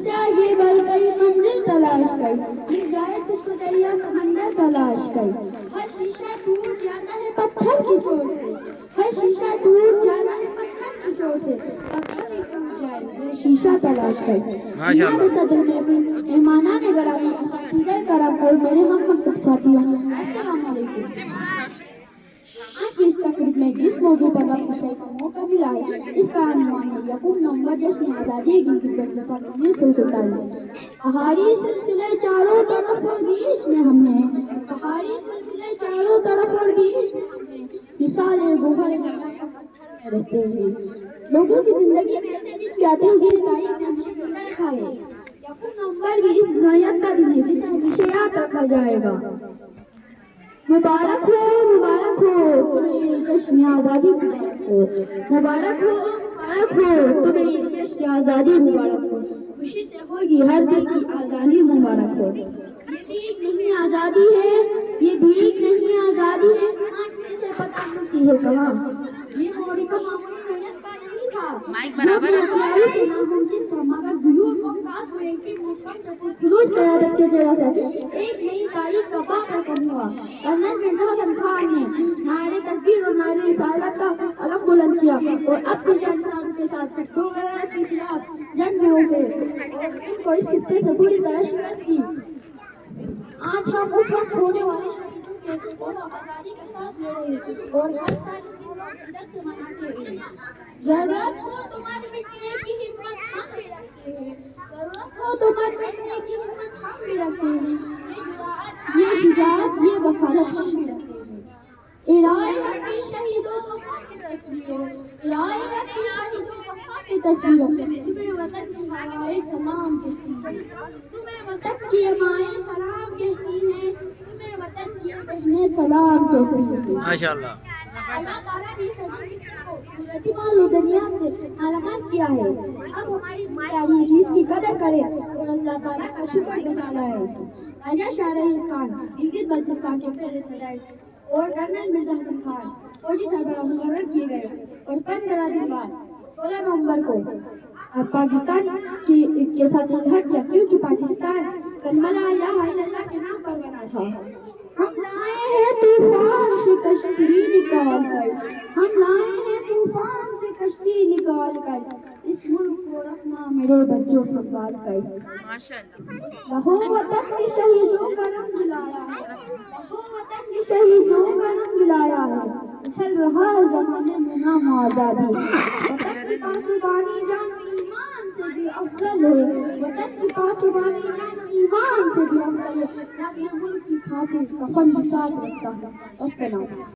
سے آگے بڑھ کر منزل تلاش کر، مل جائے تجھ کو دریا سمندر تلاش کر. ہر شیشہ ٹوٹ جاتا ہے پتھر کی چوٹ سے، ہر شیشہ ٹوٹ جاتا ہے پتھر کی چوٹ سے. پتھر ہی ٹوٹ جائے یہ شیشہ تلاش کر. جناب صدر محفل، مہمانان گرامی، اساتذہ کرام اور میرے ہم مکتب ساتھیوں، السلام علیکم. آج کی اس تقریب میں جس موضوع پر وقت شیئر کا موقع ملا ہے، اس کا عنوان ہے یکم نومبر جشن آزادی گلگت بلتستان 1947. پہاڑی سلسلے چاروں طرف اور بیچ میں ہم ہیں، پہاڑی سلسلے چاروں طرف اور بیچ میں ہم ہیں. مثالیں گوہر میں رہتے ہیں، لوگوں کی زندگی میں ایسے دن بھی آتے ہیں جنہیں تاریخ میں ہمیشہ زندہ رکھا ہے. یکم نومبر بھی اس عنایت کا دن ہے جسے ہمیشہ یاد رکھا جائے گا. مبارک ہو تمہیں یہ جشن آزادی مبارک ہو. مبارک ہو تمہیں یہ جشن آزادی مبارک ہو. خوشی سے ہوگی ہر دل کی آزادی مبارک ہو. یہ بھیک نہیں آزادی ہے، یہ بھیک نہیں آزادی ہے، مانگنے سے پتہ ملتی ہے کہاں. یہ موری کو معمولی محنت کا نہیں تھا جو کہ ہتھیاروں سے ناممکن تھا، مگر غیور ممتاز کو ایک ہی محکم سے پرخلوص قیادت کے ذریعے سے ایک نئی تاریخ کا باب رقم ہوا. کرنل مرزا حسن خان نے نعرے تکبیر اور نعرے رسالت کا علم بلند کیا اور اپنی جانساروں کے ساتھ فتویٰ کے خلاف جنگ میں اترے اور ان کو اس خطے سے پوری طرح شکست دی. آج ہم اس وقت ہونے والے شہیدوں کے اور آزادی کا سانس لے رہے ہیں اور ہر سال اس دن کو عقیدت سے مناتے ہیں. ضرورت ہو تو مر مٹنے کی ہمت ہم بھی رکھتے ہیں، ضرورت ہو تو مر مٹنے کی ہمت ہم بھی رکھتے ہیں. یہ شجاعت، یہ وفادت ہم بھی رکھتے ہیں. ارائے حق کی شہیدوں وفا کی تصویروں، ارائے حق کی شہیدوں وفا کی تصویروں. تمہیں وطن کی ہوائیں سلام کہتی ہیں، تمہیں وطن کی ہوائیں سلام کہتی ہیں، تمہیں وطن کی بہنیں سلام کہتی ہیں. ماشاءاللہ. اللہ تعالیٰ نے سبھی کو قدرتی مال و دنیا سے علامات کیا ہے. اب ہماری تاریخ اس کی قدر کرے اور اللہ تعالیٰ کا شکر ادا کرے. راجہ شاہ رئیس خان گلگت بلتستان کے پہلے صدر اور کرنل مرزا حسن خان فوجی سربراہ مقرر کیے گئے اور 15 دن بعد 16 نومبر کو پاکستان کے ساتھ الحاق کیا، کیونکہ پاکستان کلمہ لا الہ الا اللہ کے نام پر بنا تھا. ہم لائے ہیں طوفان سے کشتی نکال کر، ہم لائے ہیں طوفان سے کشتی نکال کر، اس ملک کو رکھنا میرے بچوں سنبھال کر. لہو وطن کی شہیدوں کا رنگ لایا ہے، لہو وطن کی شہیدوں کا رنگ لایا ہے. اچھل رہا ہے زمانے میں نام آزادی، وطن کی پاسبانی جان و ایمان سے بھی افضل ہے، وطن کی پاسبانی جان و ایمان سے بھی افضل ہے. میں اپنے ملک کی خاطر کفن بھی ساتھ رکھتا ہوں. السلام.